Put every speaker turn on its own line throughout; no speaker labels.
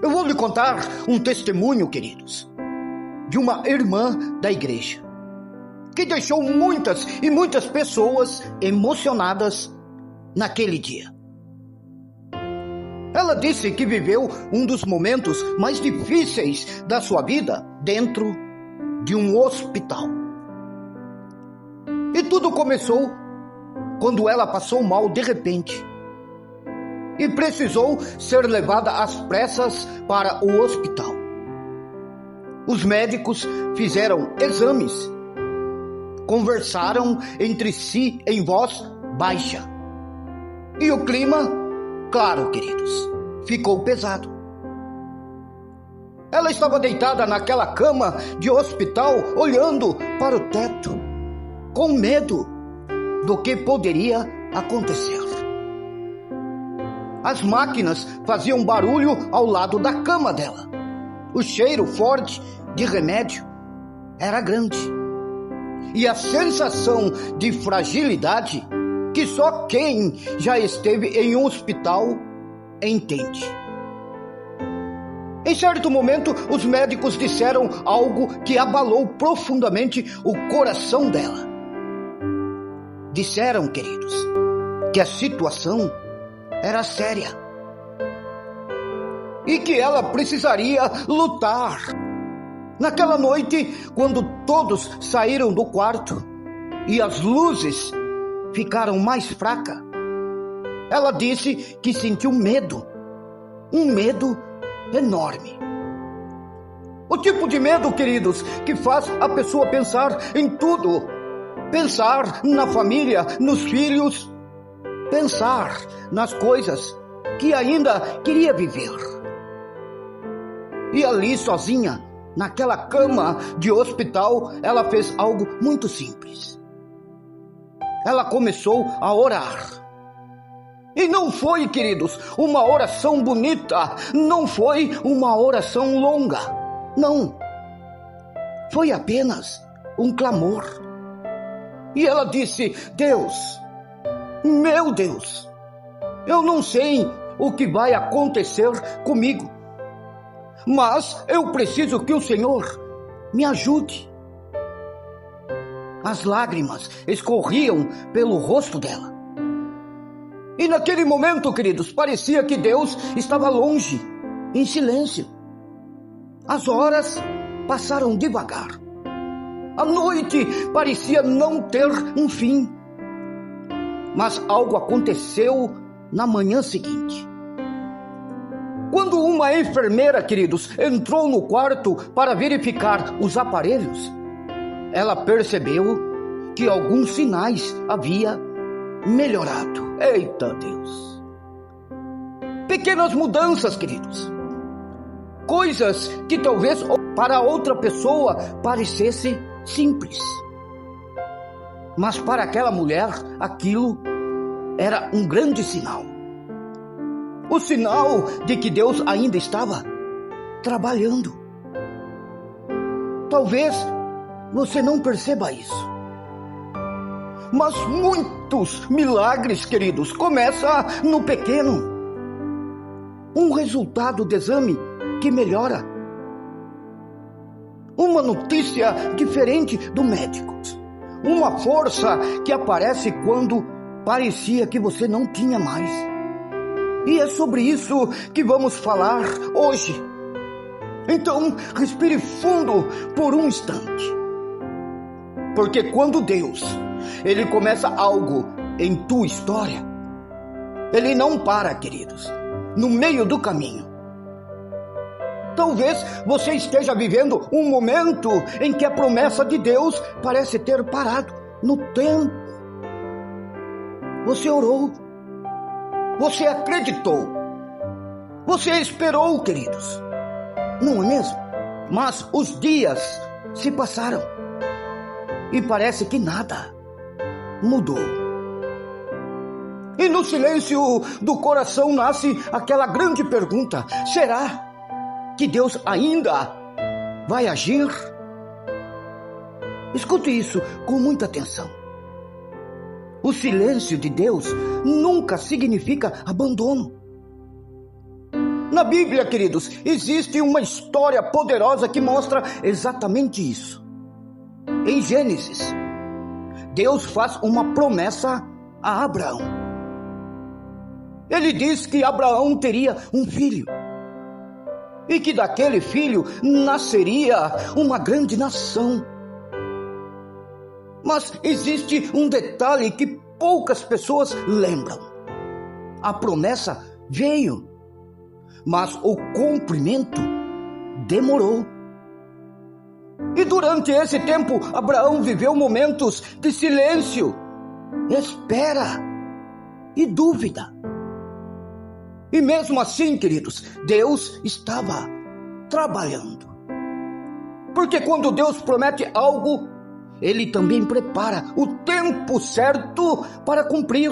Eu vou lhe contar um testemunho, queridos, de uma irmã da igreja, que deixou muitas e muitas pessoas emocionadas naquele dia. Ela disse que viveu um dos momentos mais difíceis da sua vida dentro de um hospital. E tudo começou quando ela passou mal de repente e precisou ser levada às pressas para o hospital. Os médicos fizeram exames, conversaram entre si em voz baixa. E o clima, claro, queridos, ficou pesado. Ela estava deitada naquela cama de hospital, olhando para o teto, com medo do que poderia acontecer. As máquinas faziam barulho ao lado da cama dela. O cheiro forte de remédio era grande. E a sensação de fragilidade que só quem já esteve em um hospital entende. Em certo momento, os médicos disseram algo que abalou profundamente o coração dela. Disseram, queridos, que a situação era séria e que ela precisaria lutar. Naquela noite, quando todos saíram do quarto e as luzes ficaram mais fracas, ela disse que sentiu medo, um medo enorme. O tipo de medo, queridos, que faz a pessoa pensar em tudo, pensar na família, nos filhos, pensar nas coisas que ainda queria viver. E ali sozinha, naquela cama de hospital, ela fez algo muito simples. Ela começou a orar. E não foi, queridos, uma oração bonita, não foi uma oração longa, não. Foi apenas um clamor. E ela disse: Deus, meu Deus, eu não sei o que vai acontecer comigo, mas eu preciso que o Senhor me ajude. As lágrimas escorriam pelo rosto dela. E naquele momento, queridos, parecia que Deus estava longe, em silêncio. As horas passaram devagar. A noite parecia não ter um fim. Mas algo aconteceu na manhã seguinte. Quando uma enfermeira, queridos, entrou no quarto para verificar os aparelhos, ela percebeu que alguns sinais havia melhorado. Eita Deus! Pequenas mudanças, queridos. Coisas que talvez para outra pessoa parecesse simples. Mas para aquela mulher, aquilo era um grande sinal. O sinal de que Deus ainda estava trabalhando. Talvez você não perceba isso. Mas muitos milagres, queridos, começam no pequeno. Um resultado de exame que melhora. Uma notícia diferente do médico. Uma força que aparece quando parecia que você não tinha mais. E é sobre isso que vamos falar hoje. Então, respire fundo por um instante. Porque quando Deus, Ele começa algo em tua história, Ele não para, queridos, no meio do caminho. Talvez você esteja vivendo um momento em que a promessa de Deus parece ter parado no tempo. Você orou, você acreditou, você esperou, queridos, não é mesmo? Mas os dias se passaram e parece que nada mudou. E no silêncio do coração nasce aquela grande pergunta: será que Deus ainda vai agir? Escute isso com muita atenção. O silêncio de Deus nunca significa abandono. Na Bíblia, queridos, existe uma história poderosa que mostra exatamente isso. Em Gênesis, Deus faz uma promessa a Abraão. Ele diz que Abraão teria um filho, e que daquele filho nasceria uma grande nação. Mas existe um detalhe que poucas pessoas lembram. A promessa veio, mas o cumprimento demorou. E durante esse tempo, Abraão viveu momentos de silêncio, espera e dúvida. E mesmo assim, queridos, Deus estava trabalhando. Porque quando Deus promete algo, Ele também prepara o tempo certo para cumprir.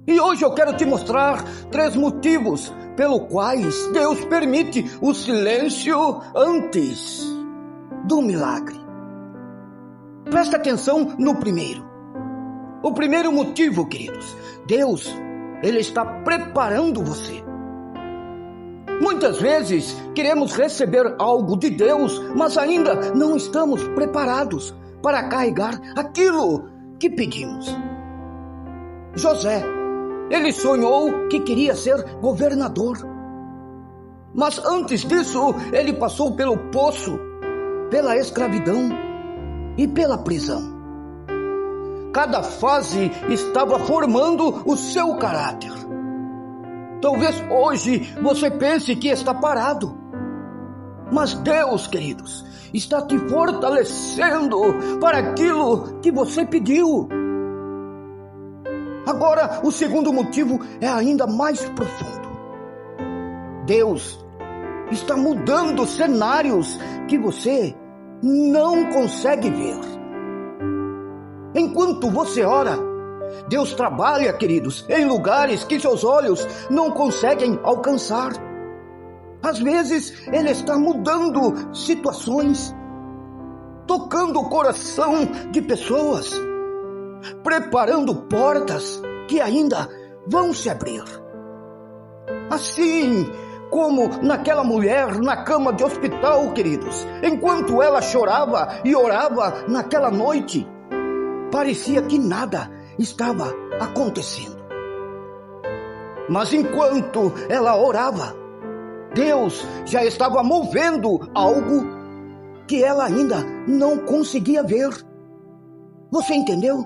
E hoje eu quero te mostrar 3 motivos pelo quais Deus permite o silêncio antes do milagre. Presta atenção no primeiro. O primeiro motivo, queridos, Deus, Ele está preparando você. Muitas vezes queremos receber algo de Deus, mas ainda não estamos preparados para carregar aquilo que pedimos. José, ele sonhou que queria ser governador. Mas antes disso, ele passou pelo poço, pela escravidão e pela prisão. Cada fase estava formando o seu caráter. Talvez hoje você pense que está parado. Mas Deus, queridos, está te fortalecendo para aquilo que você pediu. Agora, o segundo motivo é ainda mais profundo. Deus está mudando cenários que você não consegue ver. Enquanto você ora, Deus trabalha, queridos, em lugares que seus olhos não conseguem alcançar. Às vezes, Ele está mudando situações, tocando o coração de pessoas, preparando portas que ainda vão se abrir. Assim como naquela mulher na cama de hospital, queridos, enquanto ela chorava e orava naquela noite, parecia que nada estava acontecendo. Mas enquanto ela orava, Deus já estava movendo algo que ela ainda não conseguia ver. Você entendeu?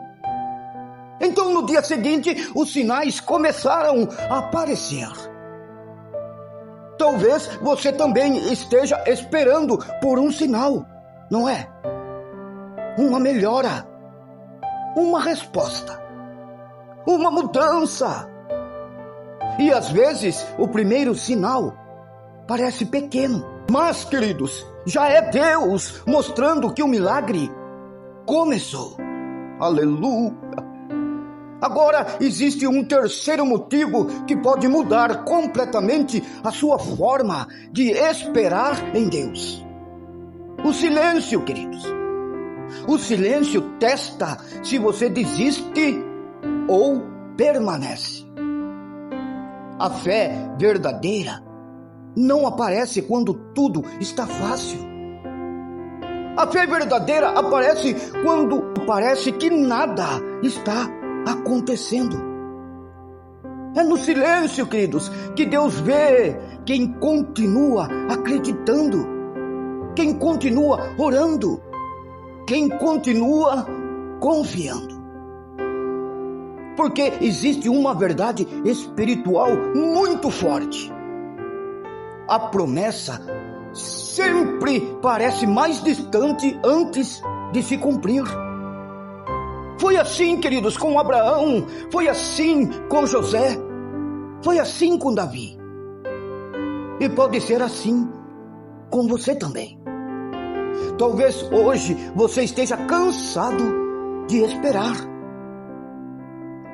Então no dia seguinte, os sinais começaram a aparecer. Talvez você também esteja esperando por um sinal, não é? Uma melhora, uma resposta, uma mudança. E às vezes o primeiro sinal parece pequeno, mas, queridos, já é Deus mostrando que o milagre começou. Aleluia! Agora existe um terceiro motivo que pode mudar completamente a sua forma de esperar em Deus. O silêncio, queridos. O silêncio testa se você desiste ou permanece. A fé verdadeira não aparece quando tudo está fácil. A fé verdadeira aparece quando parece que nada está acontecendo. É no silêncio, queridos, que Deus vê quem continua acreditando, quem continua orando, quem continua confiando. Porque existe uma verdade espiritual muito forte. A promessa sempre parece mais distante antes de se cumprir. Foi assim, queridos, com Abraão, foi assim com José, foi assim com Davi. E pode ser assim com você também. Talvez hoje você esteja cansado de esperar.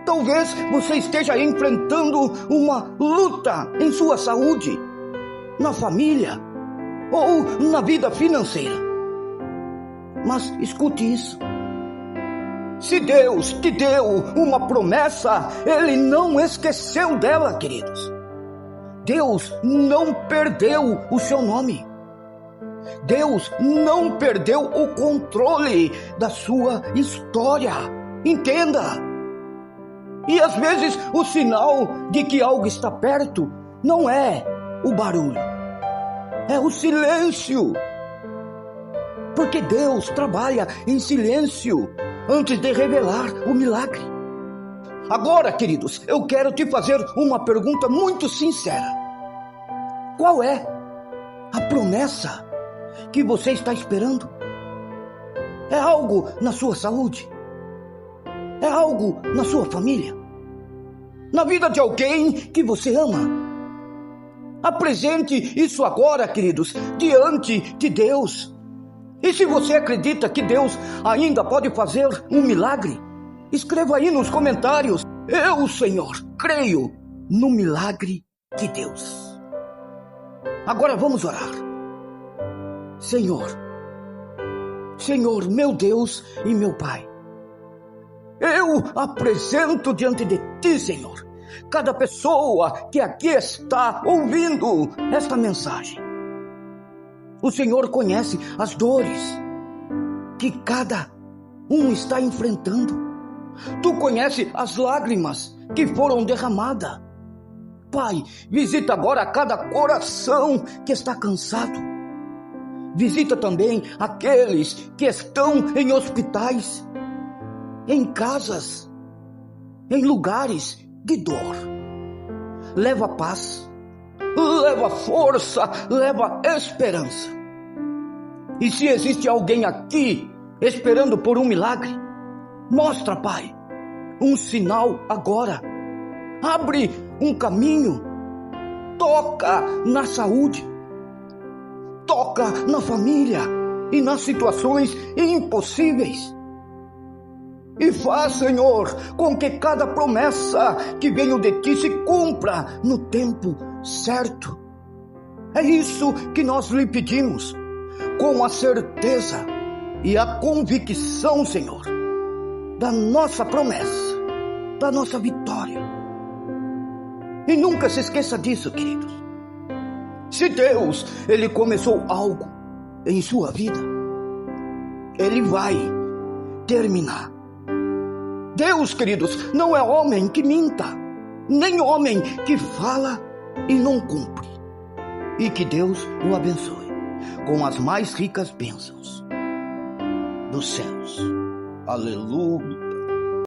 Talvez você esteja enfrentando uma luta em sua saúde, na família ou na vida financeira. Mas escute isso. Se Deus te deu uma promessa, Ele não esqueceu dela, queridos. Deus não perdeu o seu nome. Deus não perdeu o controle da sua história. Entenda. E às vezes o sinal de que algo está perto não é o barulho, é o silêncio. Porque Deus trabalha em silêncio antes de revelar o milagre. Agora, queridos, eu quero te fazer uma pergunta muito sincera. Qual é a promessa que você está esperando? É algo na sua saúde? É algo na sua família? Na vida de alguém que você ama? Apresente isso agora, queridos, diante de Deus. E se você acredita que Deus ainda pode fazer um milagre, escreva aí nos comentários: eu, Senhor, creio no milagre de Deus. Agora vamos orar. Senhor, meu Deus e meu Pai, eu apresento diante de Ti, Senhor, cada pessoa que aqui está ouvindo esta mensagem. O Senhor conhece as dores que cada um está enfrentando. Tu conhece as lágrimas que foram derramadas. Pai, visita agora cada coração que está cansado. Visita também aqueles que estão em hospitais, em casas, em lugares de dor. Leva paz, leva força, leva esperança. E se existe alguém aqui esperando por um milagre, mostra, Pai, um sinal agora. Abre um caminho. Toca na saúde. Toca na família e nas situações impossíveis. E faz, Senhor, com que cada promessa que venha de Ti se cumpra no tempo certo. É isso que nós lhe pedimos, com a certeza e a convicção, Senhor, da nossa promessa, da nossa vitória. E nunca se esqueça disso, queridos. Se Deus, Ele começou algo em sua vida, Ele vai terminar. Deus, queridos, não é homem que minta, nem homem que fala e não cumpre. E que Deus o abençoe com as mais ricas bênçãos dos céus. Aleluia.